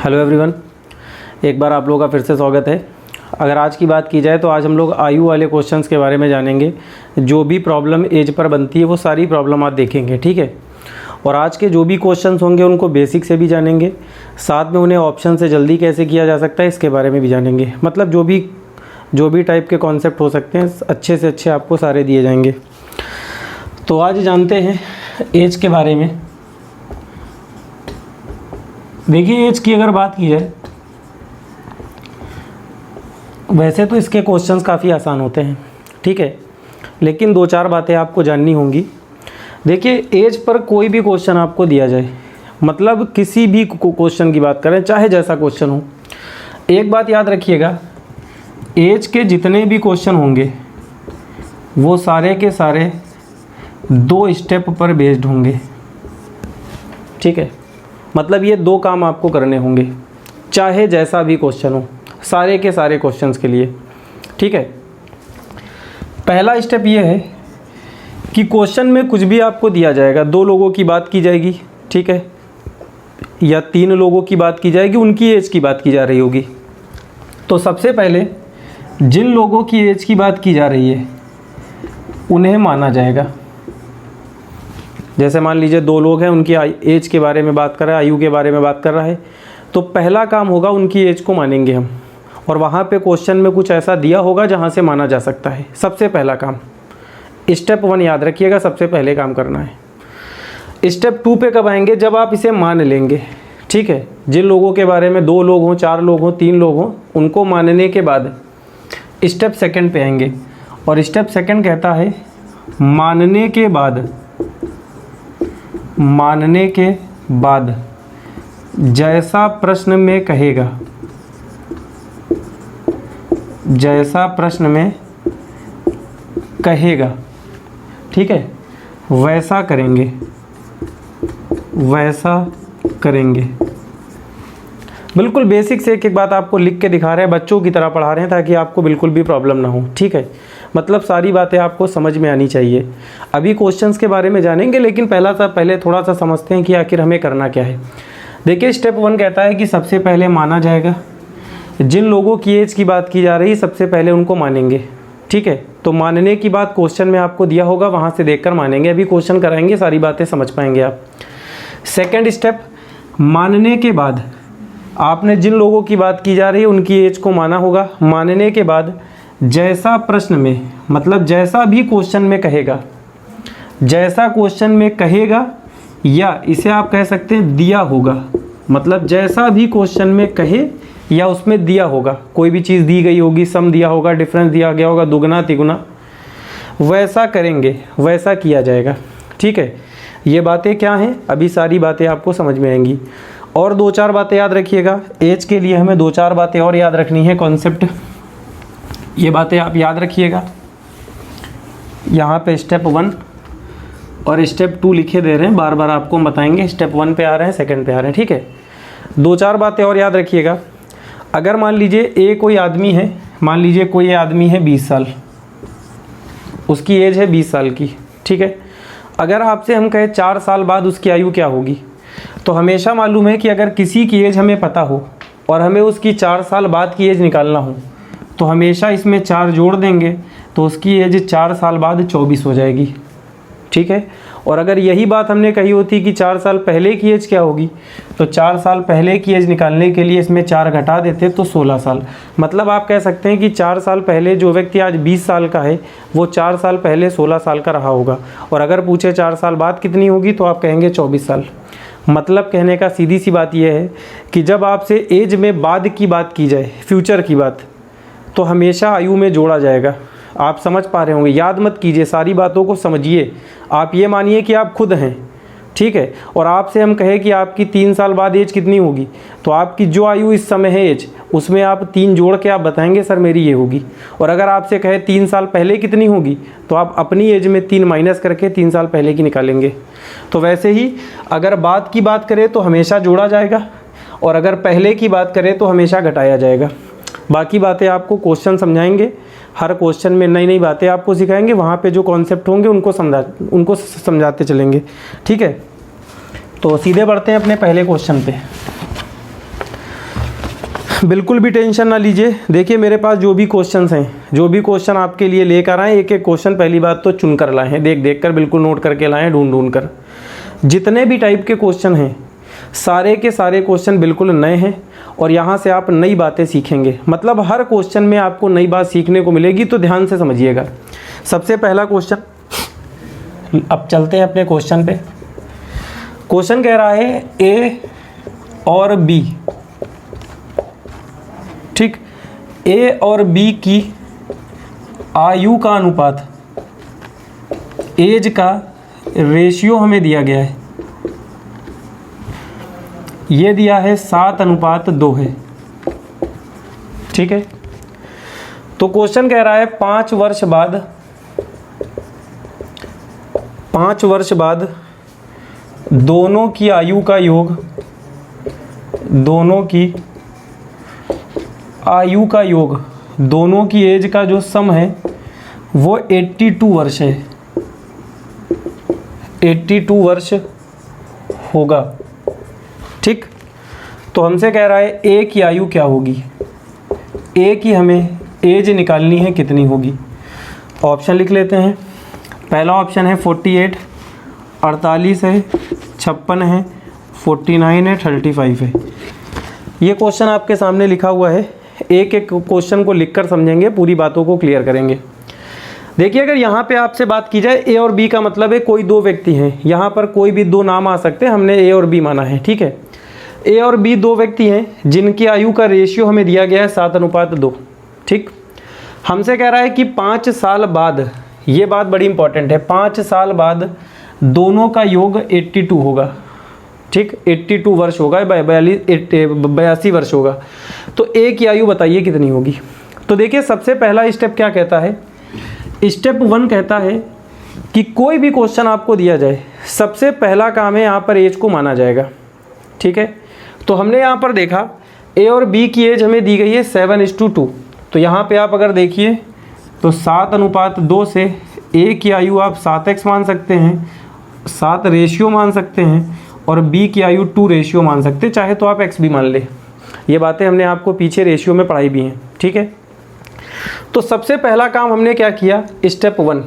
Hello everyone, एक बार आप लोगों का फिर से स्वागत है। अगर आज की बात की जाए तो आज हम लोग आयु वाले क्वेश्चंस के बारे में जानेंगे। जो भी प्रॉब्लम एज पर बनती है वो सारी प्रॉब्लम आज देखेंगे, ठीक है। और आज के जो भी क्वेश्चंस होंगे उनको बेसिक से भी जानेंगे, साथ में उन्हें ऑप्शन से जल्दी कैसे किया जा सकता है इसके बारे में भी जानेंगे। मतलब जो भी टाइप के कॉन्सेप्ट हो सकते हैं अच्छे से अच्छे आपको सारे दिए जाएंगे। तो आज जानते हैं एज के बारे में। देखिए, एज की अगर बात की जाए वैसे तो इसके क्वेश्चंस काफ़ी आसान होते हैं, ठीक है, लेकिन दो चार बातें आपको जाननी होंगी। देखिए, एज पर कोई भी क्वेश्चन आपको दिया जाए, मतलब किसी भी क्वेश्चन की बात करें, चाहे जैसा क्वेश्चन हो, एक बात याद रखिएगा, एज के जितने भी क्वेश्चन होंगे वो सारे के सारे दो स्टेप पर बेस्ड होंगे, ठीक है। मतलब ये दो काम आपको करने होंगे, चाहे जैसा भी क्वेश्चन हो, सारे के सारे क्वेश्चंस के लिए, ठीक है। पहला स्टेप ये है कि क्वेश्चन में कुछ भी आपको दिया जाएगा, दो लोगों की बात की जाएगी, ठीक है, या तीन लोगों की बात की जाएगी, उनकी एज की बात की जा रही होगी। तो सबसे पहले जिन लोगों की एज की बात की जा रही है उन्हें माना जाएगा। जैसे मान लीजिए दो लोग हैं, उनकी एज के बारे में बात कर रहा है, आयु के बारे में बात कर रहा है, तो पहला काम होगा उनकी एज को मानेंगे हम, और वहाँ पे क्वेश्चन में कुछ ऐसा दिया होगा जहाँ से माना जा सकता है। सबसे पहला काम, स्टेप 1 याद रखिएगा, सबसे पहले काम करना है। स्टेप 2 पे कब आएंगे? जब आप इसे मान लेंगे, ठीक है। जिन लोगों के बारे में दो लोग हों, चार लोग हों, तीन लोग हों, उनको मानने के बाद स्टेप 2 पे आएंगे, और स्टेप 2 कहता है मानने के बाद जैसा प्रश्न में कहेगा, जैसा प्रश्न में कहेगा, ठीक है, वैसा करेंगे, वैसा करेंगे। बिल्कुल बेसिक से एक एक बात आपको लिख के दिखा रहे हैं, बच्चों की तरह पढ़ा रहे हैं, ताकि आपको बिल्कुल भी प्रॉब्लम ना हो, ठीक है। मतलब सारी बातें आपको समझ में आनी चाहिए। अभी क्वेश्चंस के बारे में जानेंगे, लेकिन पहले थोड़ा सा समझते हैं कि आखिर हमें करना क्या है। देखिए, स्टेप 1 कहता है कि सबसे पहले माना जाएगा। जिन लोगों की एज की बात की जा रही है सबसे पहले उनको मानेंगे, ठीक है। तो मानने की बात क्वेश्चन में आपको दिया होगा, वहाँ से देखकर मानेंगे। अभी क्वेश्चन कराएंगे, सारी बातें समझ पाएंगे आप। सेकेंड स्टेप, मानने के बाद आपने जिन लोगों की बात की जा रही है उनकी एज को माना होगा। मानने के बाद जैसा प्रश्न में, मतलब जैसा भी क्वेश्चन में कहेगा, जैसा क्वेश्चन में कहेगा, या इसे आप कह सकते हैं दिया होगा, मतलब जैसा भी क्वेश्चन में कहे या उसमें दिया होगा, कोई भी चीज़ दी गई होगी, सम दिया होगा, डिफरेंस दिया गया होगा, दुगना तिगुना, वैसा करेंगे, वैसा किया जाएगा, ठीक है। ये बातें क्या हैं, अभी सारी बातें आपको समझ में आएंगी। और दो चार बातें याद रखिएगा, एज के लिए हमें दो चार बातें और याद रखनी है, कॉन्सेप्ट, ये बातें आप याद रखिएगा। यहाँ पे स्टेप 1 और स्टेप 2 लिखे दे रहे हैं, बार बार आपको बताएंगे। स्टेप 1 पे आ रहे हैं, 2 पे आ रहे हैं, ठीक है। दो चार बातें और याद रखिएगा। अगर मान लीजिए कोई आदमी है, मान लीजिए कोई आदमी है 20 साल, उसकी एज है 20 साल की, ठीक है। अगर आपसे हम कहें 4 साल बाद उसकी आयु क्या होगी, तो हमेशा मालूम है कि अगर किसी की एज हमें पता हो और हमें उसकी 4 साल बाद की एज निकालना हो, तो हमेशा इसमें 4 जोड़ देंगे, तो उसकी एज 4 साल बाद 24 हो जाएगी, ठीक है। और अगर यही बात हमने कही होती कि 4 साल पहले की एज क्या होगी, तो 4 साल पहले की एज निकालने के लिए इसमें 4 घटा देते तो 16 साल। मतलब आप कह सकते हैं कि 4 साल पहले जो व्यक्ति आज 20 साल का है वो 4 साल पहले 16 साल का रहा होगा, और अगर पूछे 4 साल बाद कितनी होगी तो आप कहेंगे 24 साल। मतलब कहने का सीधी सी बात यह है कि जब आपसे एज में बाद की बात की जाए, फ्यूचर की बात, तो हमेशा आयु में जोड़ा जाएगा। आप समझ पा रहे होंगे, याद मत कीजिए, सारी बातों को समझिए। आप ये मानिए कि आप खुद हैं, ठीक है, और आपसे हम कहें कि आपकी 3 साल बाद एज कितनी होगी, तो आपकी जो आयु इस समय है एज, उसमें आप 3 जोड़ के आप बताएंगे सर मेरी ये होगी। और अगर आपसे कहे 3 साल पहले कितनी होगी, तो आप अपनी एज में 3 माइनस करके 3 साल पहले की निकालेंगे। तो वैसे ही अगर बाद की बात करें तो हमेशा जोड़ा जाएगा, और अगर पहले की बात करें तो हमेशा घटाया जाएगा। बाकी बातें आपको क्वेश्चन समझाएंगे, हर क्वेश्चन में नई नई बातें आपको सिखाएंगे, वहाँ पे जो कॉन्सेप्ट होंगे उनको समझाते चलेंगे, ठीक है। तो सीधे बढ़ते हैं अपने पहले क्वेश्चन पे। बिल्कुल भी टेंशन ना लीजिए। देखिए मेरे पास जो भी क्वेश्चंस हैं, जो भी क्वेश्चन आपके लिए लेकर आए, एक एक क्वेश्चन पहली बात तो चुन कर लाए हैं, देख देख कर बिल्कुल नोट करके लाए हैं, ढूंढ ढूंढ कर। जितने भी टाइप के क्वेश्चन हैं सारे के सारे क्वेश्चन बिल्कुल नए हैं और यहाँ से आप नई बातें सीखेंगे। मतलब हर क्वेश्चन में आपको नई बात सीखने को मिलेगी, तो ध्यान से समझिएगा। सबसे पहला क्वेश्चन, अब चलते हैं अपने क्वेश्चन पे। क्वेश्चन कह रहा है ए और बी, ठीक, ए और बी की आयु का अनुपात, एज का रेशियो हमें दिया गया है। ये दिया है 7:2 है, ठीक है। तो क्वेश्चन कह रहा है 5 वर्ष बाद दोनों की आयु का योग, दोनों की आयु का योग, दोनों की एज का जो सम है वो 82 वर्ष है, 82 वर्ष होगा, ठीक। तो हमसे कह रहा है ए की आयु क्या होगी, ए की हमें एज निकालनी है, कितनी होगी। ऑप्शन लिख लेते हैं। पहला ऑप्शन है 48, 48 है, 56 है, 49 है, 35 है। ये क्वेश्चन आपके सामने लिखा हुआ है। एक एक क्वेश्चन को लिखकर समझेंगे, पूरी बातों को क्लियर करेंगे। देखिए अगर यहाँ पे आपसे बात की जाए, ए और बी का मतलब है कोई दो व्यक्ति हैं, यहाँ पर कोई भी दो नाम आ सकते हैं, हमने ए और बी माना है, ठीक है। ए और बी दो व्यक्ति हैं जिनकी आयु का रेशियो हमें दिया गया है 7:2, ठीक। हमसे कह रहा है कि 5 साल बाद, ये बात बड़ी इंपॉर्टेंट है, 5 साल बाद दोनों का योग 82 होगा, ठीक, 82 वर्ष होगा, 82 वर्ष होगा। तो ए की आयु बताइए कितनी होगी। तो देखिए सबसे पहला स्टेप क्या कहता है, स्टेप 1 कहता है कि कोई भी क्वेश्चन आपको दिया जाए, सबसे पहला काम है यहाँ पर एज को माना जाएगा, ठीक है। तो हमने यहाँ पर देखा ए और बी की एज हमें दी गई है 7:2। तो यहाँ पे आप अगर देखिए तो 7:2 से ए की आयु आप 7x मान सकते हैं, 7 रेशियो मान सकते हैं, और बी की आयु 2 रेशियो मान सकते हैं, चाहे तो आप x भी मान ले। ये बातें हमने आपको पीछे रेशियो में पढ़ाई भी हैं, ठीक है। तो सबसे पहला काम हमने क्या किया, स्टेप 1,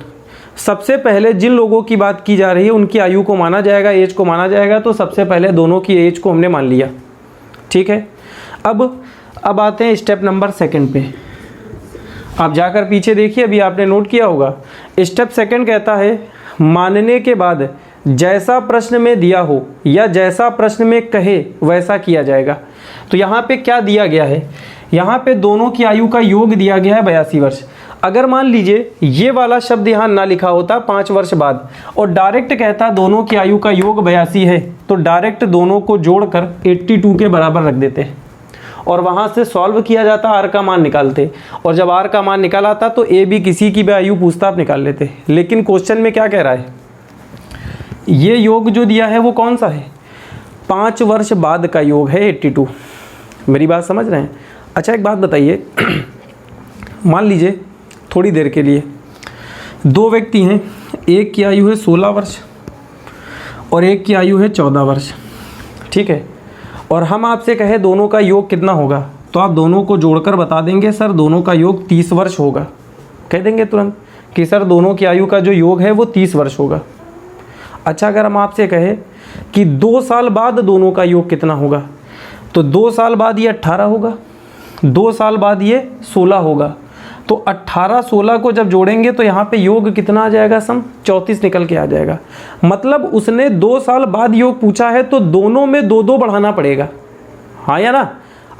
सबसे पहले जिन लोगों की बात की जा रही है उनकी आयु को माना जाएगा, एज को माना जाएगा। तो सबसे पहले दोनों की एज को हमने मान लिया, ठीक है। अब आते हैं स्टेप नंबर 2 पे। आप जाकर पीछे देखिए, अभी आपने नोट किया होगा। स्टेप 2 कहता है मानने के बाद जैसा प्रश्न में दिया हो या जैसा प्रश्न में कहे वैसा किया जाएगा। तो यहाँ पे क्या दिया गया है, यहाँ पे दोनों की आयु का योग दिया गया है 82 वर्ष। अगर मान लीजिए ये वाला शब्द यहाँ ना लिखा होता 5 वर्ष बाद, और डायरेक्ट कहता दोनों की आयु का योग 82 है, तो डायरेक्ट दोनों को जोड़कर 82 के बराबर रख देते और वहाँ से सॉल्व किया जाता, आर का मान निकालते, और जब आर का मान निकाल आता तो ए बी किसी की भी आयु पूछता आप निकाल लेते। लेकिन क्वेश्चन में क्या कह रहा है, ये योग जो दिया है वो कौन सा है, 5 वर्ष बाद का योग है 82। मेरी बात समझ रहे हैं। अच्छा एक बात बताइए, मान लीजिए थोड़ी देर के लिए दो व्यक्ति हैं, एक की आयु है 16 वर्ष और एक की आयु है 14 वर्ष, ठीक है। और हम आपसे कहे दोनों का योग कितना होगा, तो आप दोनों को जोड़कर बता देंगे सर दोनों का योग 30 वर्ष होगा। कह देंगे तुरंत कि सर दोनों की आयु का जो योग है वो 30 वर्ष होगा। अच्छा अगर हम आपसे कहे कि 2 साल बाद दोनों का योग कितना होगा, तो 2 साल बाद ये 18 होगा, 2 साल बाद ये 16 होगा। तो 18-16 को जब जोड़ेंगे तो यहाँ पे योग कितना आ जाएगा, सम 34 निकल के आ जाएगा। मतलब उसने 2 साल बाद योग पूछा है तो दोनों में 2-2 बढ़ाना पड़ेगा, हाँ या ना।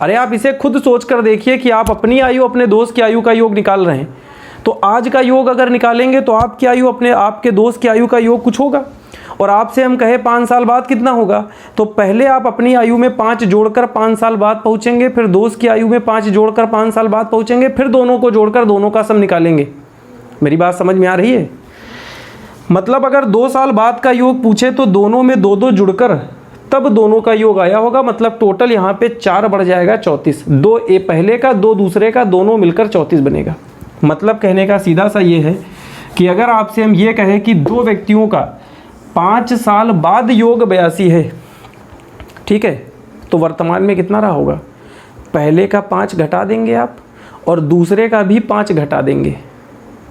अरे आप इसे खुद सोच कर देखिए कि आप अपनी आयु अपने दोस्त की आयु का योग निकाल रहे हैं, तो आज का योग अगर निकालेंगे तो आपकी आयु अपने आपके दोस्त की आयु का योग कुछ होगा, और आपसे हम कहे 5 साल बाद कितना होगा, तो पहले आप अपनी आयु में 5 जोड़कर 5 साल बाद पहुंचेंगे, फिर दोस्त की आयु में 5 जोड़कर 5 साल बाद पहुंचेंगे, फिर दोनों को जोड़कर दोनों का सम निकालेंगे। मेरी बात समझ में आ रही है। मतलब अगर 2 साल बाद का योग पूछे तो दोनों में 2-2 जुड़कर तब दोनों का योग आया होगा। मतलब टोटल यहाँ पे 4 बढ़ जाएगा 34, 2 ए पहले का 2 दूसरे का, दोनों मिलकर 34 बनेगा। मतलब कहने का सीधा सा ये है कि अगर आपसे हम ये कहें कि 2 व्यक्तियों का 5 साल बाद योग 82 है, ठीक है, तो वर्तमान में कितना रहा होगा, पहले का 5 घटा देंगे आप और दूसरे का भी 5 घटा देंगे।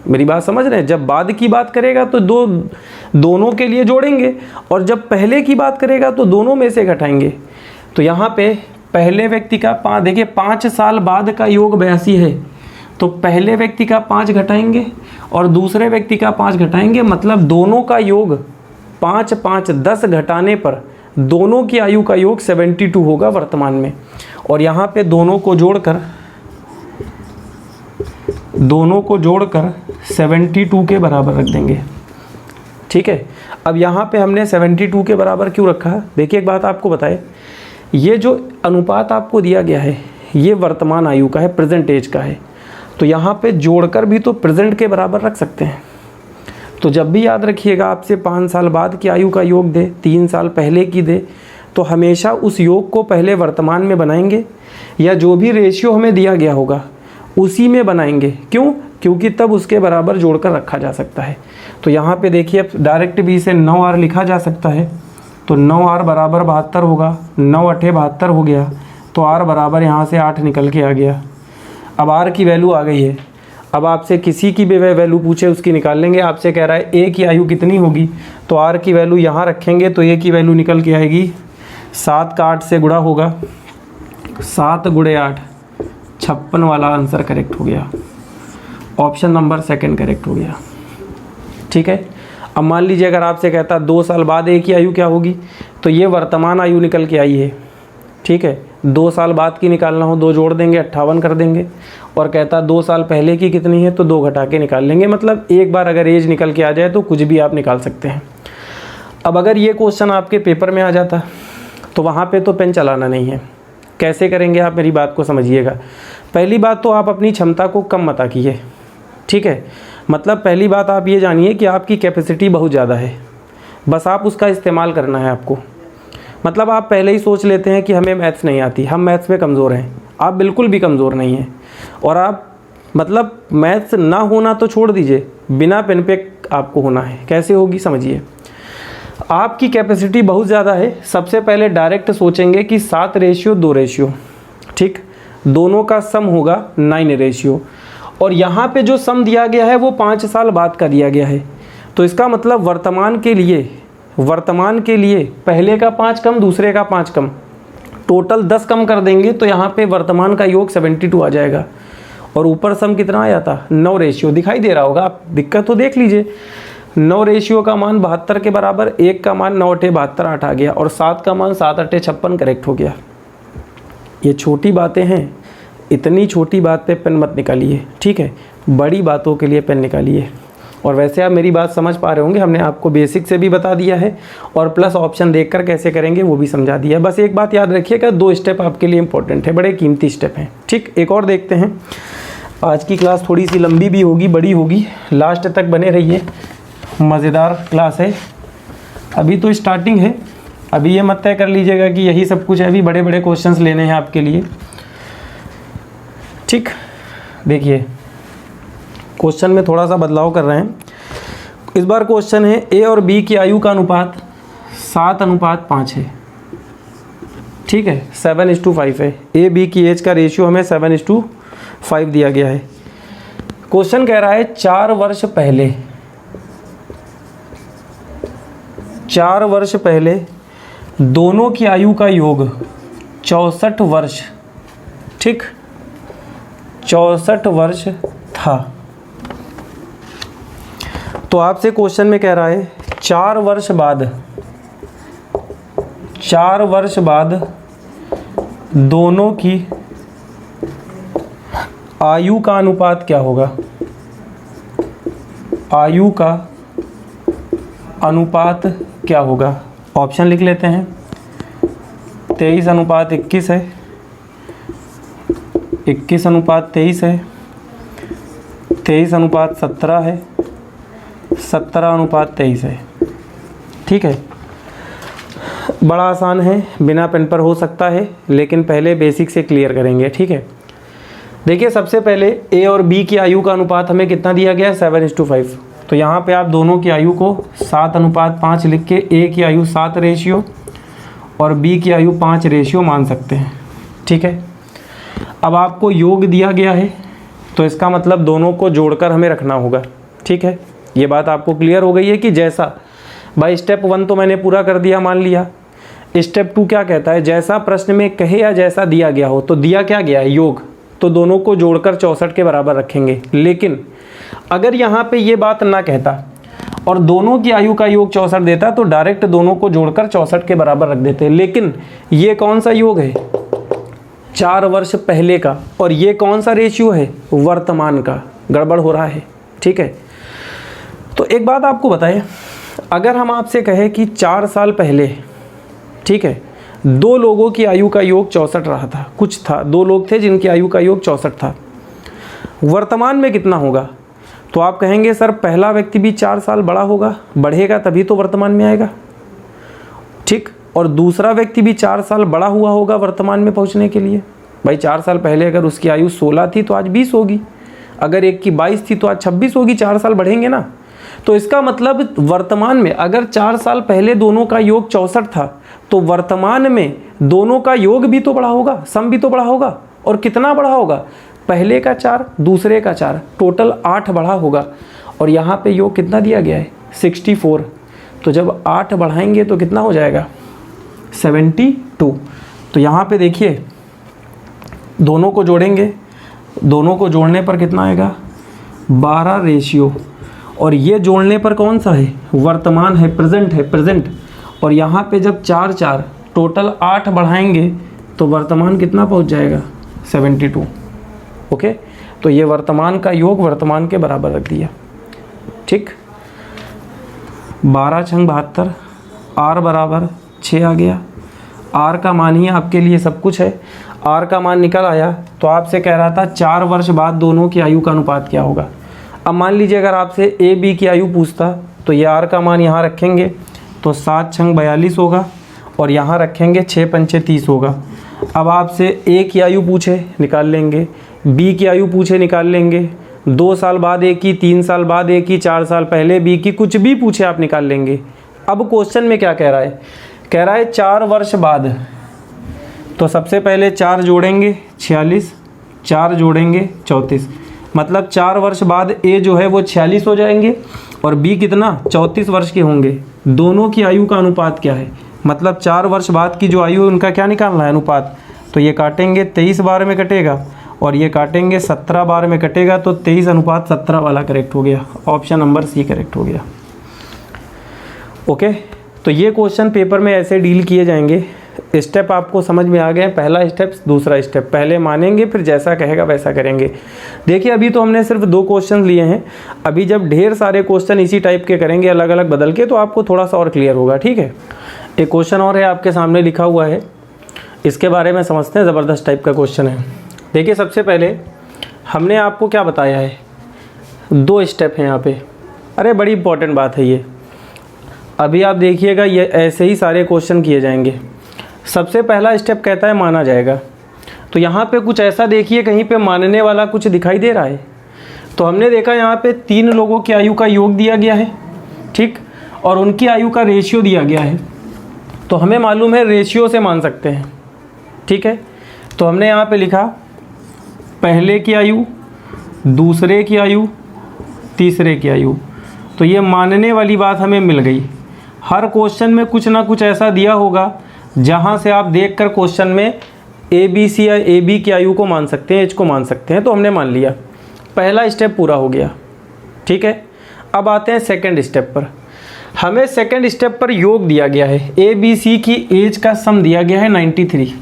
मेरी बात समझ रहे हैं? जब बाद की बात करेगा तो दोनों के लिए जोड़ेंगे और जब पहले की बात करेगा तो दोनों में से घटाएंगे। तो यहाँ पे पहले व्यक्ति का 5, देखिए 5 साल बाद का योग 82 है, तो पहले व्यक्ति का 5 घटाएंगे और दूसरे व्यक्ति का 5 घटाएंगे, मतलब दोनों का योग 5 5 10 घटाने पर दोनों की आयु का योग 72 होगा वर्तमान में। और यहाँ पे दोनों को जोड़कर 72 के बराबर रख देंगे। ठीक है, अब यहाँ पे हमने 72 के बराबर क्यों रखा? देखिए एक बात आपको बताए, ये जो अनुपात आपको दिया गया है ये वर्तमान आयु का है, प्रेजेंट एज का है, तो यहाँ पे जोड़कर भी तो प्रेजेंट के बराबर रख सकते हैं। तो जब भी याद रखिएगा आपसे 5 साल बाद की आयु का योग दे, 3 साल पहले की दे, तो हमेशा उस योग को पहले वर्तमान में बनाएंगे या जो भी रेशियो हमें दिया गया होगा उसी में बनाएंगे। क्यों? क्योंकि तब उसके बराबर जोड़कर रखा जा सकता है। तो यहाँ पे देखिए अब डायरेक्ट भी इसे 9R लिखा जा सकता है, तो 9R बराबर 72 होगा, 9 8 72 हो गया, तो R बराबर यहाँ से 8 निकल के आ गया। अब R की वैल्यू आ गई है। अब आपसे किसी की भी वैल्यू पूछे उसकी निकाल लेंगे। आपसे कह रहा है A की आयु कितनी होगी, तो R की वैल्यू यहाँ रखेंगे तो A की वैल्यू निकल के आएगी 7 का 8 से गुणा होगा, 7 गुणे 8 56 वाला आंसर करेक्ट हो गया। ऑप्शन नंबर 2 करेक्ट हो गया। ठीक है, अब मान लीजिए अगर आपसे कहता 2 साल बाद A की आयु क्या होगी, तो ये वर्तमान आयु निकल के आई है। ठीक है, 2 साल बाद की निकालना हो 2 जोड़ देंगे 58 कर देंगे, और कहता 2 साल पहले की कितनी है तो 2 घटा के निकाल लेंगे। मतलब एक बार अगर एज निकल के आ जाए तो कुछ भी आप निकाल सकते हैं। अब अगर ये क्वेश्चन आपके पेपर में आ जाता तो वहाँ पे तो पेन चलाना नहीं है। कैसे करेंगे आप, मेरी बात को समझिएगा। पहली बात तो आप अपनी क्षमता को कम मत कीजिए। ठीक है, मतलब पहली बात आप ये जानिए कि आपकी कैपेसिटी बहुत ज़्यादा है, बस आप उसका इस्तेमाल करना है आपको। मतलब आप पहले ही सोच लेते हैं कि हमें मैथ्स नहीं आती, हम मैथ्स में कमज़ोर हैं। आप बिल्कुल भी कमज़ोर नहीं हैं। और आप मतलब मैथ्स ना होना तो छोड़ दीजिए, बिना पेन पे आपको होना है। कैसे होगी समझिए, आपकी कैपेसिटी बहुत ज़्यादा है। सबसे पहले डायरेक्ट सोचेंगे कि 7:2। ठीक, दोनों का सम होगा 9 और यहाँ पे जो सम दिया गया है वो 5 साल बाद का दिया गया है। तो इसका मतलब वर्तमान के लिए पहले का 5 कम दूसरे का 5 कम, टोटल 10 कम कर देंगे तो यहाँ पे वर्तमान का योग 72 आ जाएगा। और ऊपर सम कितना आया था 9 दिखाई दे रहा होगा, आप दिक्कत तो देख लीजिए। 9 का मान 72 के बराबर, 1 का मान 9 8 72 8 आ गया और 7 का मान 7 8 56 करेक्ट हो गया। ये छोटी बातें हैं, इतनी छोटी बात पे पेन मत निकालिए। ठीक है, बड़ी बातों के लिए पेन निकालिए। और वैसे आप मेरी बात समझ पा रहे होंगे, हमने आपको बेसिक से भी बता दिया है और प्लस ऑप्शन देखकर कैसे करेंगे वो भी समझा दिया है। बस एक बात याद रखिएगा, 2 स्टेप आपके लिए इंपॉर्टेंट है, बड़े कीमती स्टेप हैं। ठीक, एक और देखते हैं। आज की क्लास थोड़ी सी लंबी भी होगी, बड़ी होगी, लास्ट तक बने रहिए, मज़ेदार क्लास है। अभी तो स्टार्टिंग है, अभी ये मत तय कर लीजिएगा कि यही सब कुछ है, अभी बड़े बड़े क्वेश्चंस लेने हैं आपके लिए। ठीक, देखिए क्वेश्चन में थोड़ा सा बदलाव कर रहे हैं। इस बार क्वेश्चन है ए और बी की आयु का अनुपात 7:5 है। ठीक है, 7:5 है। ए बी की एज का रेशियो हमें 7:5 दिया गया है। क्वेश्चन कह रहा है 4 वर्ष पहले दोनों की आयु का योग 64 वर्ष, ठीक, 64 वर्ष था। तो आपसे क्वेश्चन में कह रहा है 4 वर्ष बाद दोनों की आयु का अनुपात क्या होगा। आयु का अनुपात क्या होगा, ऑप्शन लिख लेते हैं। 23:21 है, 21:23 है, 23:17 है, 17:23 है। ठीक है, बड़ा आसान है, बिना पेन पर हो सकता है, लेकिन पहले बेसिक से क्लियर करेंगे। ठीक है, देखिए सबसे पहले ए और बी की आयु का अनुपात हमें कितना दिया गया है 7:5। तो यहाँ पे आप दोनों की आयु को 7:5 लिख के ए की आयु 7 और बी की आयु 5 मान सकते हैं। ठीक है, अब आपको योग दिया गया है तो इसका मतलब दोनों को जोड़कर हमें रखना होगा। ठीक है, ये बात आपको क्लियर हो गई है कि जैसा भाई स्टेप 1 तो मैंने पूरा कर दिया मान लिया। स्टेप 2 क्या कहता है, जैसा प्रश्न में कहे या जैसा दिया गया हो, तो दिया क्या गया है योग, तो दोनों को जोड़कर 64 के बराबर रखेंगे। लेकिन अगर यहाँ पे ये बात ना कहता और दोनों की आयु का योग 64 देता तो डायरेक्ट दोनों को जोड़कर 64 के बराबर रख देते। लेकिन ये कौन सा योग है, 4 वर्ष पहले का, और ये कौन सा रेशियो है, वर्तमान का, गड़बड़ हो रहा है। ठीक है, तो एक बात आपको बताएं, अगर हम आपसे कहें कि 4 साल पहले, ठीक है, 2 लोगों की आयु का योग 64 रहा था, कुछ था 2 लोग थे जिनकी आयु का योग 64 था, वर्तमान में कितना होगा, तो आप कहेंगे सर पहला व्यक्ति भी 4 साल बड़ा होगा, बढ़ेगा तभी तो वर्तमान में आएगा। ठीक, और दूसरा व्यक्ति भी 4 साल बड़ा हुआ होगा वर्तमान में पहुंचने के लिए। भाई 4 साल पहले अगर उसकी आयु 16 थी तो आज 20 होगी, अगर एक की 22 थी तो आज 26 होगी, 4 साल बढ़ेंगे ना। तो इसका मतलब वर्तमान में अगर 4 साल पहले दोनों का योग 64 था तो वर्तमान में दोनों का योग भी तो बड़ा होगा, सम भी तो बड़ा होगा। और कितना बड़ा होगा, पहले का 4 दूसरे का 4, टोटल 8 बढ़ा होगा। और यहाँ पे योग कितना दिया गया है, 64, तो जब 8 बढ़ाएंगे तो कितना हो जाएगा, 72। तो यहाँ पे देखिए दोनों को जोड़ेंगे, दोनों को जोड़ने पर कितना आएगा, 12 रेशियो, और ये जोड़ने पर कौन सा है, वर्तमान है, प्रेजेंट है, प्रेजेंट। और यहाँ पे जब 4 4 टोटल 8 बढ़ाएंगे तो वर्तमान कितना पहुँच जाएगा, 72। ओके, तो ये वर्तमान का योग वर्तमान के बराबर रख दिया। ठीक, 12 छंग 72, आर बराबर 6 आ गया। आर का मान ही आपके लिए सब कुछ है, आर का मान निकल आया। तो आपसे कह रहा था 4 वर्ष बाद दोनों की आयु का अनुपात क्या होगा। अब मान लीजिए अगर आपसे ए बी की आयु पूछता तो ये आर का मान यहाँ रखेंगे तो 7 छंग 42 होगा, और यहाँ रखेंगे 6 पंचे 30 होगा। अब आपसे ए की आयु पूछे निकाल लेंगे, बी की आयु पूछे निकाल लेंगे, 2 साल बाद ए की, 3 साल बाद ए की, 4 साल पहले बी की, कुछ भी पूछे आप निकाल लेंगे। अब क्वेश्चन में क्या कह रहा है, कह रहा है 4 वर्ष बाद, तो सबसे पहले 4 जोड़ेंगे 46, 4 जोड़ेंगे 34, मतलब 4 वर्ष बाद ए जो है वो 46 हो जाएंगे और बी कितना 34 वर्ष के होंगे। दोनों की आयु का अनुपात क्या है, मतलब 4 वर्ष बाद की जो आयु है उनका क्या निकालना है अनुपात। तो ये काटेंगे 23 बार में कटेगा और ये काटेंगे 17 बार में कटेगा, तो 23:17 वाला करेक्ट हो गया, ऑप्शन नंबर सी करेक्ट हो गया। ओके, तो ये क्वेश्चन पेपर में ऐसे डील किए जाएंगे। स्टेप आपको समझ में आ गए, पहला स्टेप दूसरा स्टेप, पहले मानेंगे फिर जैसा कहेगा वैसा करेंगे। देखिए अभी तो हमने सिर्फ 2 क्वेश्चन लिए हैं, अभी जब ढेर सारे क्वेश्चन इसी टाइप के करेंगे अलग अलग बदल के तो आपको थोड़ा सा और क्लियर होगा। ठीक है, एक क्वेश्चन और है आपके सामने लिखा हुआ है, इसके बारे में समझते हैं, ज़बरदस्त टाइप का क्वेश्चन है। देखिए सबसे पहले हमने आपको क्या बताया है, 2 स्टेप हैं यहाँ पे, अरे बड़ी इंपॉर्टेंट बात है ये। अभी आप देखिएगा ये ऐसे ही सारे क्वेश्चन किए जाएंगे। सबसे पहला स्टेप कहता है माना जाएगा, तो यहाँ पे कुछ ऐसा देखिए कहीं पे मानने वाला कुछ दिखाई दे रहा है। तो हमने देखा यहाँ पे 3 लोगों की आयु का योग दिया गया है, ठीक, और उनकी आयु का रेशियो दिया गया है। तो हमें मालूम है रेशियो से मान सकते हैं। ठीक है, तो हमने यहाँ पे लिखा पहले की आयु, दूसरे की आयु, तीसरे की आयु। तो ये मानने वाली बात हमें मिल गई। हर क्वेश्चन में कुछ ना कुछ ऐसा दिया होगा जहाँ से आप देखकर क्वेश्चन में ए बी सी या ए बी की आयु को मान सकते हैं, एच को मान सकते हैं। तो हमने मान लिया, पहला स्टेप पूरा हो गया। ठीक है, अब आते हैं सेकंड स्टेप पर। हमें सेकंड स्टेप पर योग दिया गया है, ए बी सी की एज का सम दिया गया है 93।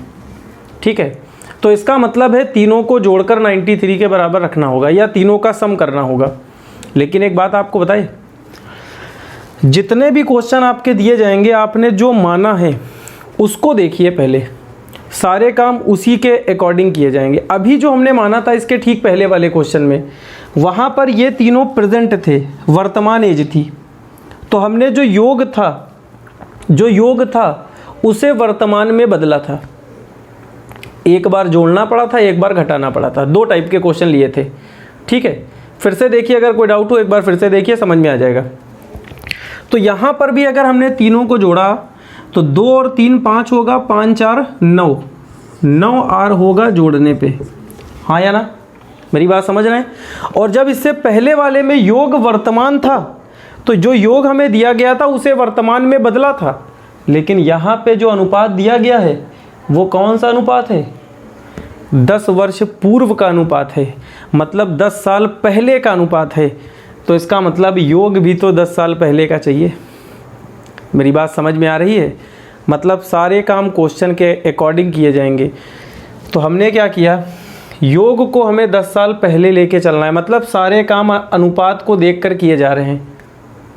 ठीक है, तो इसका मतलब है तीनों को जोड़कर 93 के बराबर रखना होगा या तीनों का सम करना होगा। लेकिन एक बात आपको बताए, जितने भी क्वेश्चन आपके दिए जाएंगे आपने जो माना है उसको देखिए पहले, सारे काम उसी के अकॉर्डिंग किए जाएंगे। अभी जो हमने माना था इसके ठीक पहले वाले क्वेश्चन में, वहाँ पर ये तीनों प्रेजेंट थे, वर्तमान एज थी। तो हमने जो योग था उसे वर्तमान में बदला था। एक बार जोड़ना पड़ा था, एक बार घटाना पड़ा था। 2 टाइप के क्वेश्चन लिए थे। ठीक है, फिर से देखिए, अगर कोई डाउट हो एक बार फिर से देखिए, समझ में आ जाएगा। तो यहाँ पर भी अगर हमने तीनों को जोड़ा तो 2 और 3 5 होगा, 5 4 9, 9 आर होगा जोड़ने पे। हाँ या ना, मेरी बात समझ रहे हैं। और जब इससे पहले वाले में योग वर्तमान था तो जो योग हमें दिया गया था उसे वर्तमान में बदला था, लेकिन यहाँ पे जो अनुपात दिया गया है वो कौन सा अनुपात है? 10 वर्ष पूर्व का अनुपात है, मतलब 10 साल पहले का अनुपात है। तो इसका मतलब योग भी तो 10 साल पहले का चाहिए। मेरी बात समझ में आ रही है? मतलब सारे काम क्वेश्चन के अकॉर्डिंग किए जाएंगे। तो हमने क्या किया, योग को हमें 10 साल पहले लेके चलना है, मतलब सारे काम अनुपात को देखकर किए जा रहे हैं,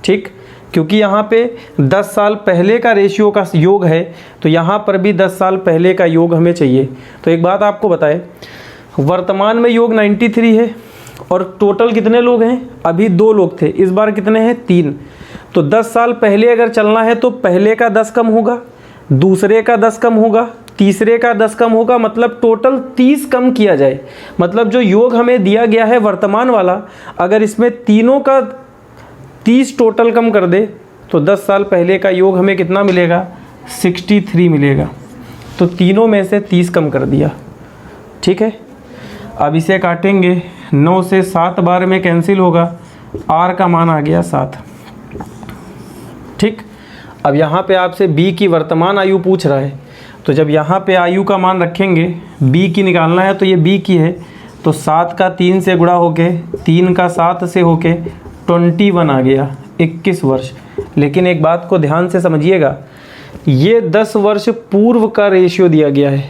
ठीक। क्योंकि यहाँ पे 10 साल पहले का रेशियो का योग है तो यहाँ पर भी 10 साल पहले का योग हमें चाहिए। तो एक बात आपको बताए, वर्तमान में योग 93 है और टोटल कितने लोग हैं? अभी 2 लोग थे, इस बार कितने हैं? 3। तो 10 साल पहले अगर चलना है तो पहले का 10 कम होगा, दूसरे का 10 कम होगा, तीसरे का 10 कम होगा, मतलब टोटल 30 कम किया जाए। मतलब जो योग हमें दिया गया है वर्तमान वाला, अगर इसमें तीनों का 30 टोटल कम कर दे तो 10 साल पहले का योग हमें कितना मिलेगा? 63 मिलेगा। तो तीनों में से 30 कम कर दिया, ठीक है। अब इसे काटेंगे, 9 से 7 बार में कैंसिल होगा, r का मान आ गया 7, ठीक। अब यहाँ पे आपसे b की वर्तमान आयु पूछ रहा है, तो जब यहाँ पे आयु का मान रखेंगे, b की निकालना है तो ये b की है, तो 7 का 3 से गुणा होके, 3 का 7 से होके 21 आ गया, 21 वर्ष। लेकिन एक बात को ध्यान से समझिएगा, ये 10 वर्ष पूर्व का रेशियो दिया गया है।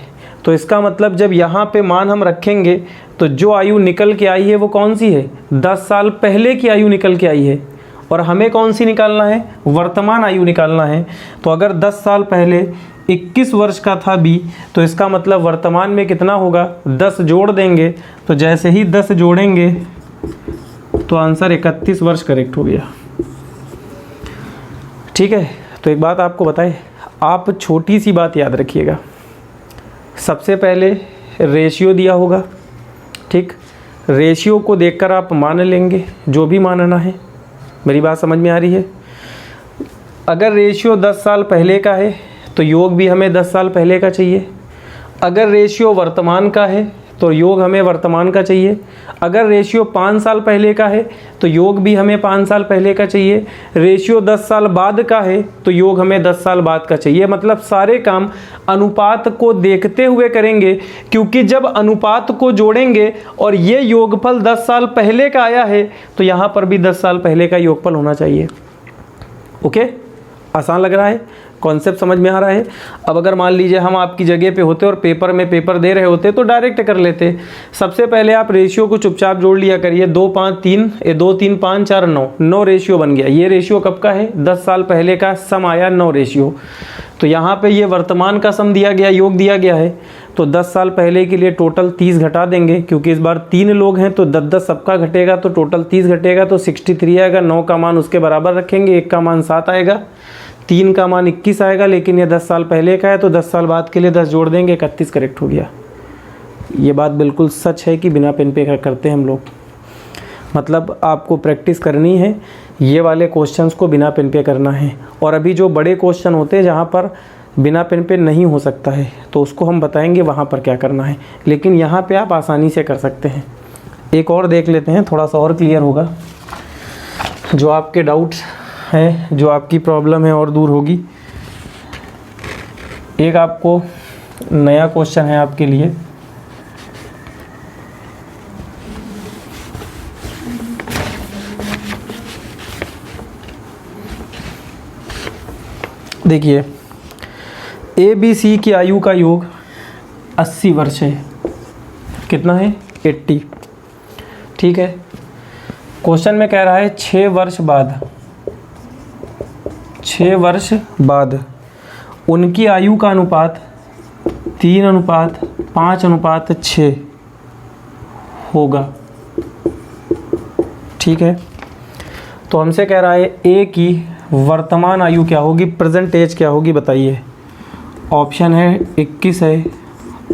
तो इसका मतलब जब यहाँ पे मान हम रखेंगे तो जो आयु निकल के आई है वो कौन सी है? 10 साल पहले की आयु निकल के आई है। और हमें कौन सी निकालना है? वर्तमान आयु निकालना है। तो अगर 10 साल पहले 21 वर्ष का था बी, तो इसका मतलब वर्तमान में कितना होगा? 10 जोड़ देंगे, तो जैसे ही 10 जोड़ेंगे तो आंसर 31 वर्ष करेक्ट हो गया, ठीक है। तो एक बात आपको बताए, आप छोटी सी बात याद रखिएगा, सबसे पहले रेशियो दिया होगा, ठीक। रेशियो को देखकर आप मान लेंगे जो भी मानना है। मेरी बात समझ में आ रही है? अगर रेशियो 10 साल पहले का है तो योग भी हमें 10 साल पहले का चाहिए। अगर रेशियो वर्तमान का है तो योग हमें वर्तमान का चाहिए। अगर रेशियो 5 साल पहले का है तो योग भी हमें 5 साल पहले का चाहिए। रेशियो 10 साल बाद का है तो योग हमें 10 साल बाद का चाहिए। मतलब सारे काम अनुपात को देखते हुए करेंगे, क्योंकि जब अनुपात को जोड़ेंगे और ये योगफल 10 साल पहले का आया है तो यहाँ पर भी 10 साल पहले का योगफल होना चाहिए। ओके, आसान लग रहा है? कॉन्सेप्ट समझ में आ रहा है? अब अगर मान लीजिए हम आपकी जगह पे होते और पेपर में पेपर दे रहे होते तो डायरेक्ट कर लेते। सबसे पहले आप रेशियो को चुपचाप जोड़ लिया करिए, 2 5 3 2 3 5 4 9 रेशियो बन गया। ये रेशियो कब का है? 10 साल पहले का सम आया 9 रेशियो। तो यहाँ पे ये वर्तमान का सम दिया गया, योग दिया गया है, तो 10 साल पहले के लिए टोटल 30 घटा देंगे, क्योंकि इस बार 3 लोग हैं तो 10 सबका घटेगा, तो टोटल 30 घटेगा तो 63 आएगा। 9 का मान उसके बराबर रखेंगे, 1 का मान 7 आएगा, 3 का मान 21 आएगा, लेकिन ये 10 साल पहले का है तो 10 साल बाद के लिए 10 जोड़ देंगे, 31 करेक्ट हो गया। ये बात बिल्कुल सच है कि बिना पेन पे करते हैं हम लोग। मतलब आपको प्रैक्टिस करनी है, ये वाले क्वेश्चंस को बिना पेन पे करना है। और अभी जो बड़े क्वेश्चन होते हैं जहाँ पर बिना पेन पे नहीं हो सकता है तो उसको हम बताएंगे वहाँ पर क्या करना है, लेकिन यहाँ पे आप आसानी से कर सकते हैं। एक और देख लेते हैं, थोड़ा सा और क्लियर होगा। जो आपके डाउट्स हैं, जो आपकी प्रॉब्लम है और दूर होगी। एक आपको नया क्वेश्चन है आपके लिए, देखिए, ए बी सी की आयु का योग 80 वर्ष है। कितना है? 80, ठीक है। क्वेश्चन में कह रहा है 6 वर्ष बाद उनकी आयु का अनुपात 3:5:6 होगा, ठीक है। तो हमसे कह रहा है ए की वर्तमान आयु क्या होगी, प्रेजेंट एज क्या होगी, बताइए। ऑप्शन है 21 है,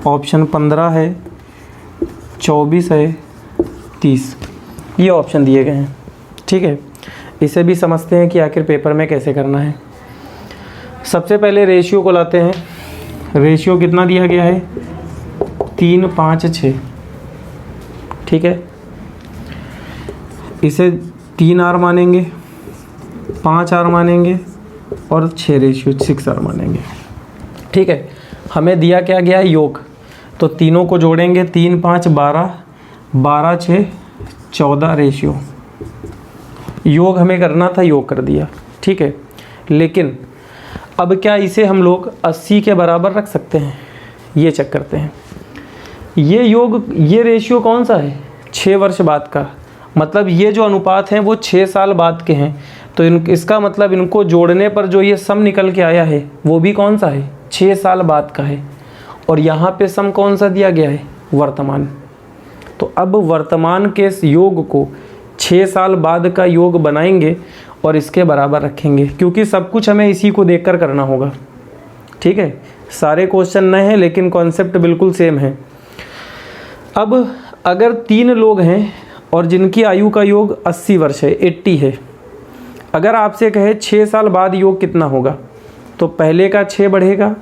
ऑप्शन 15 है, 24 है, 30, ये ऑप्शन दिए गए हैं, ठीक है। इसे भी समझते हैं कि आखिर पेपर में कैसे करना है। सबसे पहले रेशियो को लाते हैं। रेशियो कितना दिया गया है? 3:5:6, ठीक है। इसे 3R मानेंगे, 5R मानेंगे और 6:6R मानेंगे, ठीक है। हमें दिया क्या गया है, योग, तो तीनों को जोड़ेंगे, 3 5 12, 12 6 14 रेशियो। योग हमें करना था, योग कर दिया, ठीक है। लेकिन अब क्या इसे हम लोग 80 के बराबर रख सकते हैं, ये चेक करते हैं। ये योग, ये रेशियो कौन सा है, 6 वर्ष बाद का, मतलब ये जो अनुपात हैं वो 6 साल बाद के हैं। तो इसका मतलब इनको जोड़ने पर जो ये सम निकल के आया है वो भी कौन सा है, 6 साल बाद का है। और यहाँ पे सम कौन सा दिया गया है, वर्तमान। तो अब वर्तमान के इस योग को 6 साल बाद का योग बनाएंगे और इसके बराबर रखेंगे, क्योंकि सब कुछ हमें इसी को देखकर करना होगा, ठीक है। सारे क्वेश्चन नए हैं लेकिन कॉन्सेप्ट बिल्कुल सेम है। अब अगर 3 लोग हैं और जिनकी आयु का योग 80 वर्ष है, 80 है, अगर आपसे कहे 6 साल बाद योग कितना होगा, तो पहले का 6 बढ़ेगा,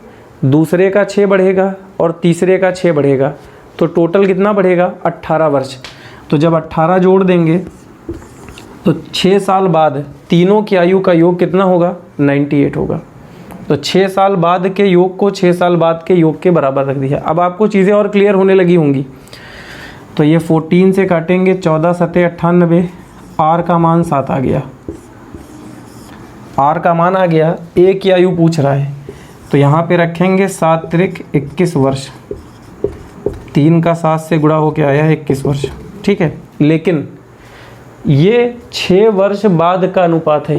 दूसरे का 6 बढ़ेगा और तीसरे का 6 बढ़ेगा, तो टोटल कितना बढ़ेगा, 18 वर्ष। तो जब 18 जोड़ देंगे तो 6 साल बाद तीनों की आयु का योग कितना होगा, 98 होगा। तो 6 साल बाद के योग को 6 साल बाद के योग के बराबर रख दिया। अब आपको चीज़ें और क्लियर होने लगी होंगी। तो ये 14 से काटेंगे, 14 7 98, आर का मान 7 आ गया, आर का मान आ गया। ए की आयु पूछ रहा है, तो यहाँ पे रखेंगे 7 त्रिक 21 वर्ष, 3 का 7 से गुणा होके आया है 21 वर्ष, ठीक है। लेकिन ये 6 वर्ष बाद का अनुपात है,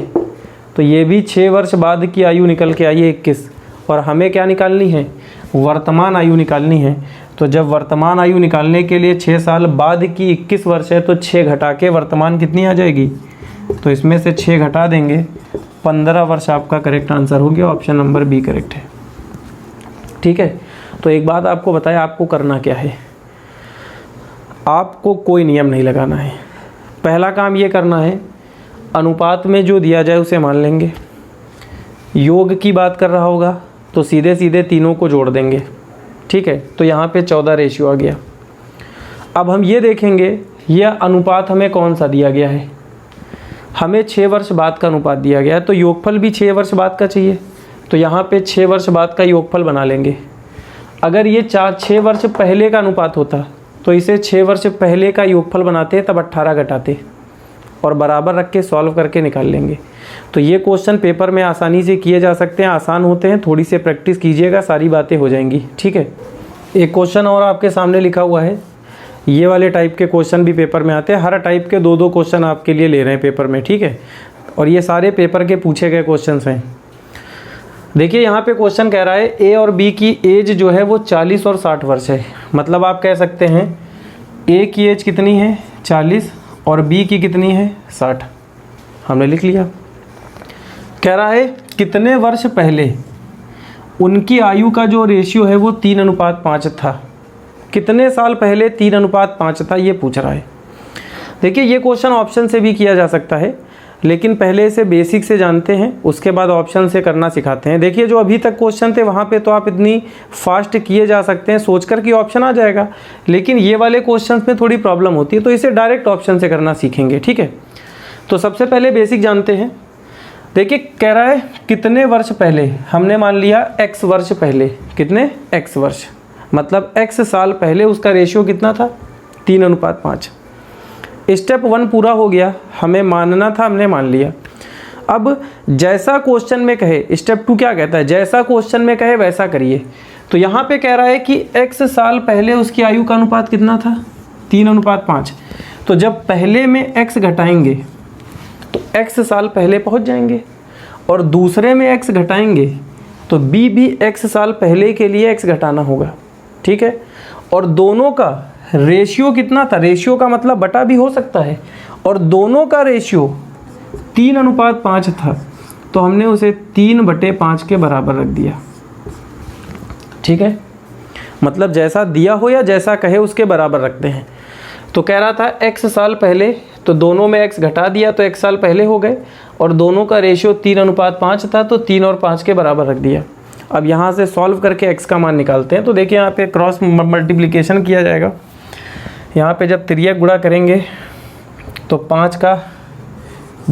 तो ये भी 6 वर्ष बाद की आयु निकल के आई है 21, और हमें क्या निकालनी है, वर्तमान आयु निकालनी है। तो जब वर्तमान आयु निकालने के लिए 6 साल बाद की 21 वर्ष है, तो 6 घटा के वर्तमान कितनी आ जाएगी, तो इसमें से 6 घटा देंगे, 15 वर्ष आपका करेक्ट आंसर हो गया। ऑप्शन नंबर बी करेक्ट है, ठीक है। तो एक बात आपको बताया, आपको करना क्या है, आपको कोई नियम नहीं लगाना है। पहला काम ये करना है, अनुपात में जो दिया जाए उसे मान लेंगे। योग की बात कर रहा होगा तो सीधे सीधे तीनों को जोड़ देंगे, ठीक है। तो यहाँ पे 14 रेशियो आ गया। अब हम ये देखेंगे यह अनुपात हमें कौन सा दिया गया है, हमें 6 वर्ष बाद का अनुपात दिया गया है, तो योगफल भी 6 वर्ष बाद का चाहिए। तो यहाँ पे 6 वर्ष बाद का योगफल बना लेंगे। अगर ये 6 वर्ष पहले का अनुपात होता तो इसे 6 वर्ष पहले का योगफल बनाते, तब 18 घटाते और बराबर रख के सॉल्व करके निकाल लेंगे। तो ये क्वेश्चन पेपर में आसानी से किए जा सकते हैं, आसान होते हैं, थोड़ी सी प्रैक्टिस कीजिएगा, सारी बातें हो जाएंगी, ठीक है। एक क्वेश्चन और आपके सामने लिखा हुआ है, ये वाले टाइप के क्वेश्चन भी पेपर में आते हैं, हर टाइप के 2-2 क्वेश्चन आपके लिए ले रहे हैं पेपर में, ठीक है। और ये सारे पेपर के पूछे गए क्वेश्चन हैं। देखिए यहाँ पे क्वेश्चन कह रहा है ए और बी की एज जो है वो 40 और 60 वर्ष है। मतलब आप कह सकते हैं ए की एज कितनी है, 40, और बी की कितनी है, 60। हमने लिख लिया। कह रहा है कितने वर्ष पहले उनकी आयु का जो रेशियो है वो 3:5 था, कितने साल पहले 3:5 था, ये पूछ रहा है। देखिए ये क्वेश्चन ऑप्शन से भी किया जा सकता है, लेकिन पहले इसे बेसिक से जानते हैं, उसके बाद ऑप्शन से करना सिखाते हैं। देखिए जो अभी तक क्वेश्चन थे वहाँ पे तो आप इतनी फास्ट किए जा सकते हैं सोचकर कि ऑप्शन आ जाएगा, लेकिन ये वाले क्वेश्चंस में थोड़ी प्रॉब्लम होती है, तो इसे डायरेक्ट ऑप्शन से करना सीखेंगे, ठीक है। तो सबसे पहले बेसिक जानते हैं। देखिए कह रहा है कितने वर्ष पहले, हमने मान लिया x वर्ष पहले, कितने, x वर्ष, मतलब x साल पहले उसका रेशियो कितना था, 3:5। स्टेप 1 पूरा हो गया, हमें मानना था, हमने मान लिया। अब जैसा क्वेश्चन में कहे, स्टेप 2 क्या कहता है, जैसा क्वेश्चन में कहे वैसा करिए। तो यहाँ पे कह रहा है कि x साल पहले उसकी आयु का अनुपात कितना था, 3:5। तो जब पहले में x घटाएंगे तो x साल पहले पहुँच जाएंगे, और दूसरे में x घटाएंगे तो b भी x साल पहले के लिए x घटाना होगा, ठीक है। और दोनों का रेशियो कितना था, रेशियो का मतलब बटा भी हो सकता है, और दोनों का रेशियो 3:5 था, तो हमने उसे 3/5 के बराबर रख दिया, ठीक है। मतलब जैसा दिया हो या जैसा कहे उसके बराबर रखते हैं। तो कह रहा था x साल पहले, तो दोनों में x घटा दिया तो x साल पहले हो गए, और दोनों का रेशियो 3:5 था, तो 3 और 5 के बराबर रख दिया। अब यहाँ से सॉल्व करके x का मान निकालते हैं। तो देखिए यहाँ पे क्रॉस मल्टीप्लिकेशन किया जाएगा। यहाँ पे जब तिर्यक गुणा करेंगे तो 5 का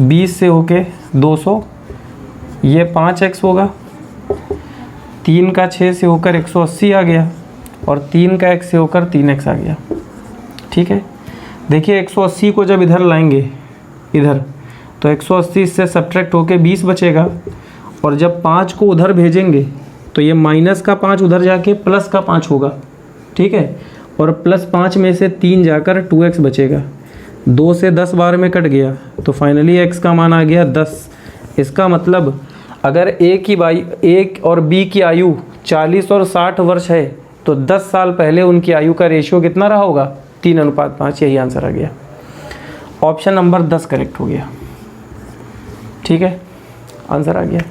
20 से होके 200, ये 5x होगा। 3 का 6 से होकर 180 आ गया और 3 का x से होकर 3x आ गया। ठीक है, देखिए 180 को जब इधर लाएंगे इधर, तो 180 से सब्ट्रैक्ट होके 20 बचेगा और जब 5 को उधर भेजेंगे तो ये माइनस का 5 उधर जाके प्लस का 5 होगा। ठीक है, और प्लस 5 में से 3 जाकर 2x बचेगा। 2 से 10 बार में कट गया तो फाइनली x का मान आ गया 10। इसका मतलब अगर A और B की आयु 40 और 60 वर्ष है तो 10 साल पहले उनकी आयु का रेशियो कितना रहा होगा? 3:5। यही आंसर आ गया। ऑप्शन नंबर 10 करेक्ट हो गया। ठीक है, आंसर आ गया।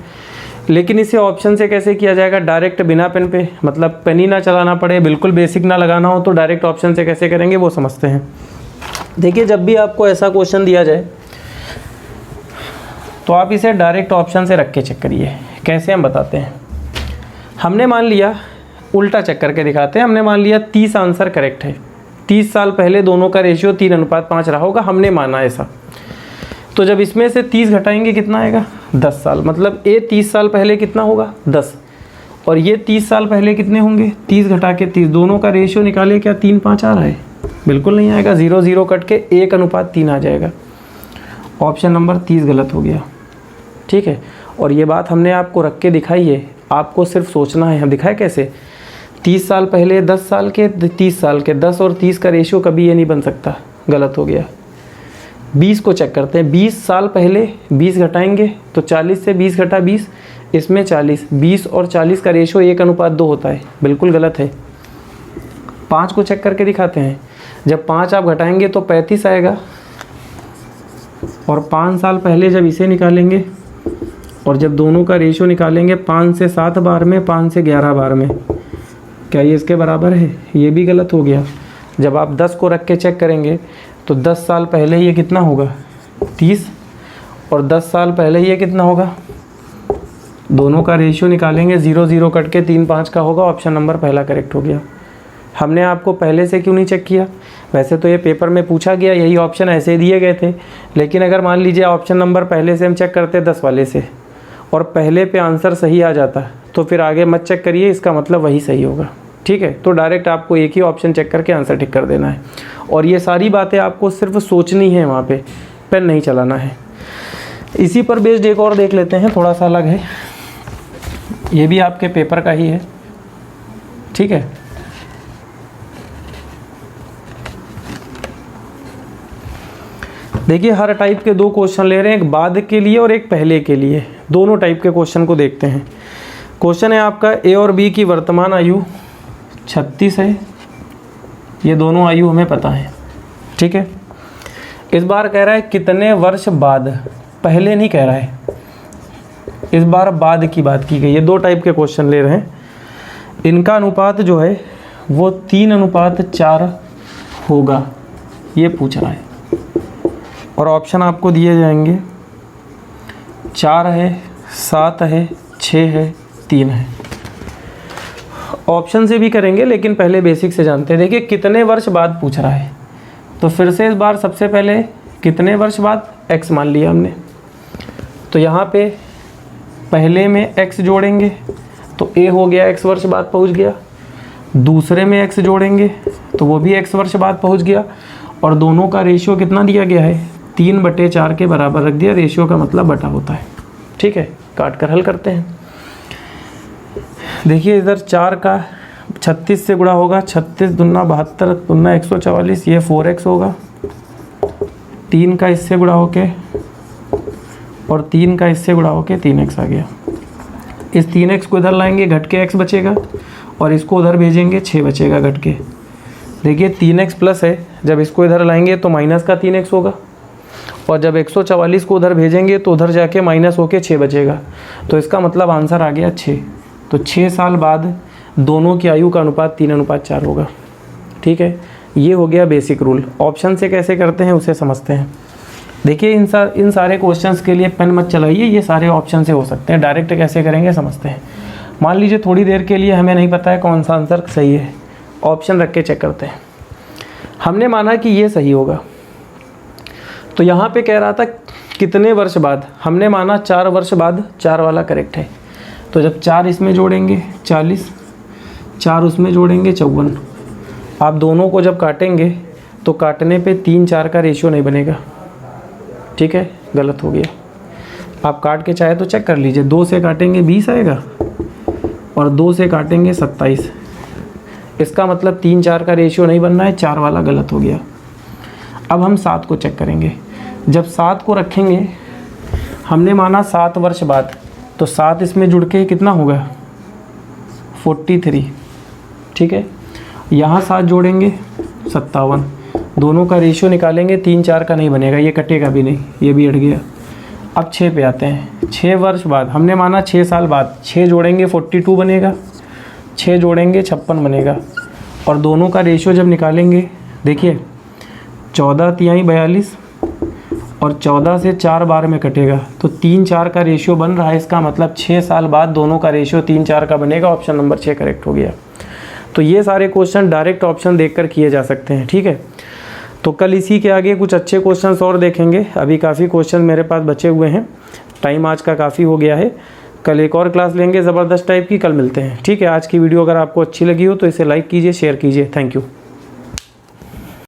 लेकिन इसे ऑप्शन से कैसे किया जाएगा? डायरेक्ट बिना पेन पे, मतलब पेन ही ना चलाना पड़े, बिल्कुल बेसिक ना लगाना हो, तो डायरेक्ट ऑप्शन से कैसे करेंगे वो समझते हैं। देखिए, जब भी आपको ऐसा क्वेश्चन दिया जाए तो आप इसे डायरेक्ट ऑप्शन से रख के चेक करिए। कैसे हम बताते हैं। हमने मान लिया, उल्टा चेक करके दिखाते हैं, हमने मान लिया 30 आंसर करेक्ट है। 30 साल पहले दोनों का रेशियो 3:5 रहा होगा, हमने माना ऐसा। तो जब इसमें से 30 घटाएंगे कितना आएगा? 10 साल। मतलब ये 30 साल पहले कितना होगा? 10। और ये 30 साल पहले कितने होंगे? 30 घटा के 30, दोनों का रेशियो निकाले, क्या 3:5 आ रहा है? बिल्कुल नहीं आएगा। 0 0 कट के 1:3 आ जाएगा। ऑप्शन नंबर 30 गलत हो गया। ठीक है, और ये बात हमने आपको रख के दिखाई है, आपको सिर्फ सोचना है। हम दिखाए कैसे? 30 साल पहले 10 साल के, 30 साल के, 10 और 30 का रेशियो कभी ये नहीं बन सकता, गलत हो गया। 20 को चेक करते हैं। 20 साल पहले 20 घटाएंगे तो 40 से 20 घटा 20, इसमें 40, 20 और 40 का रेशियो 1:2 होता है, बिल्कुल गलत है। 5 को चेक करके दिखाते हैं। जब 5 आप घटाएंगे तो 35 आएगा, और 5 साल पहले जब इसे निकालेंगे और जब दोनों का रेशियो निकालेंगे 5 से 7 बार में, 5 से 11 बार में, क्या ये इसके बराबर है? ये भी गलत हो गया। जब आप 10 को रख के चेक करेंगे तो 10 साल पहले ये कितना होगा? 30, और 10 साल पहले ये कितना होगा? दोनों का रेशियो निकालेंगे, 0 0 कट के 3:5 का होगा। ऑप्शन नंबर पहला करेक्ट हो गया। हमने आपको पहले से क्यों नहीं चेक किया? वैसे तो ये पेपर में पूछा गया, यही ऑप्शन ऐसे ही दिए गए थे, लेकिन अगर मान लीजिए ऑप्शन नंबर पहले से हम चेक करते 10 वाले से और पहले पे आंसर सही आ जाता तो फिर आगे मत चेक करिए, इसका मतलब वही सही होगा। ठीक है, तो डायरेक्ट आपको एक ही ऑप्शन चेक करके आंसर टिक कर देना है, और ये सारी बातें आपको सिर्फ सोचनी है, वहाँ पे पेन नहीं चलाना है। इसी पर बेस्ड एक और देख लेते हैं, थोड़ा सा अलग है, ये भी आपके पेपर का ही है। ठीक है, देखिए हर टाइप के 2 क्वेश्चन ले रहे हैं, एक बाद के लिए और एक पहले के लिए। दोनों टाइप के क्वेश्चन को देखते हैं। क्वेश्चन है आपका, ए और बी की वर्तमान आयु 36 है, ये दोनों आयु हमें पता है। ठीक है, इस बार कह रहा है कितने वर्ष बाद, पहले नहीं कह रहा है, इस बार बाद की बात की गई है। 2 टाइप के क्वेश्चन ले रहे हैं, इनका अनुपात जो है वो 3:4 होगा, ये पूछ रहा है। और ऑप्शन आपको दिए जाएंगे 4 है, 7 है, 6 है, 3 है। ऑप्शन से भी करेंगे लेकिन पहले बेसिक से जानते हैं। देखिए कितने वर्ष बाद पूछ रहा है, तो फिर से इस बार सबसे पहले कितने वर्ष बाद x मान लिया हमने, तो यहाँ पे पहले में x जोड़ेंगे तो a हो गया x वर्ष बाद पहुँच गया, दूसरे में x जोड़ेंगे तो वो भी x वर्ष बाद पहुँच गया, और दोनों का रेशियो कितना दिया गया है? 3/4 के बराबर रख दिया। रेशियो का मतलब बटा होता है। ठीक है, काट कर हल करते हैं। देखिए इधर 4 का 36 से गुणा होगा, 36 दूना 72 दूना 144, ये 4x होगा। 3 का इससे गुणा होके और 3 का इससे गुणा होके 3x आ गया। इस 3x को इधर लाएंगे, घट के x बचेगा, और इसको उधर भेजेंगे 6 बचेगा घट के। देखिए 3x प्लस है, जब इसको इधर लाएंगे तो माइनस का 3x होगा, और जब 144 को उधर भेजेंगे तो उधर जाके माइनस होके 6 बचेगा। तो इसका मतलब आंसर आ गया 6। तो 6 साल बाद दोनों की आयु का अनुपात 3:4 होगा। ठीक है, ये हो गया बेसिक रूल। ऑप्शन से कैसे करते हैं उसे समझते हैं। देखिए इन सारे क्वेश्चंस के लिए पेन मत चलाइए, ये सारे ऑप्शन से हो सकते हैं। डायरेक्ट कैसे करेंगे समझते हैं। मान लीजिए थोड़ी देर के लिए हमें नहीं पता है कौन सा आंसर सही है, ऑप्शन रख के चेक करते हैं। हमने माना कि ये सही होगा। तो यहाँ पे कह रहा था कितने वर्ष बाद, हमने माना 4 वर्ष बाद 4 वाला करेक्ट है। तो जब 4 इसमें जोड़ेंगे 40, 4 उसमें जोड़ेंगे 54। आप दोनों को जब काटेंगे तो काटने पे 3-4 का रेशियो नहीं बनेगा, ठीक है, गलत हो गया। आप काट के चाहे तो चेक कर लीजिए, 2 से काटेंगे 20 आएगा और 2 से काटेंगे 27। इसका मतलब 3-4 का रेशियो नहीं बनना है, 4 वाला गलत हो गया। अब हम 7 को चेक करेंगे। जब 7 को रखेंगे, हमने माना 7 वर्ष बाद, तो 7 इसमें जुड़ के कितना होगा 43, ठीक है। यहाँ 7 जोड़ेंगे 57, दोनों का रेशियो निकालेंगे, 3-4 का नहीं बनेगा, ये कटेगा भी नहीं, ये भी हट गया। अब 6 पे आते हैं। 6 वर्ष बाद, हमने माना 6 साल बाद, 6 जोड़ेंगे 42 बनेगा, 6 जोड़ेंगे 56 बनेगा, और दोनों का रेशियो जब निकालेंगे, देखिए 14 तिहाई 42 और 14 से 4 बार में कटेगा, तो 3-4 का रेशियो बन रहा है। इसका मतलब 6 साल बाद दोनों का रेशियो 3-4 का बनेगा। ऑप्शन नंबर 6 करेक्ट हो गया। तो ये सारे क्वेश्चन डायरेक्ट ऑप्शन देखकर किए जा सकते हैं, ठीक है। तो कल इसी के आगे कुछ अच्छे क्वेश्चंस और देखेंगे। अभी काफ़ी क्वेश्चन मेरे पास बचे हुए हैं, टाइम आज का काफ़ी हो गया है। कल एक और क्लास लेंगे ज़बरदस्त टाइप की, कल मिलते हैं, ठीक है। आज की वीडियो अगर आपको अच्छी लगी हो तो इसे लाइक कीजिए, शेयर कीजिए। Thank you.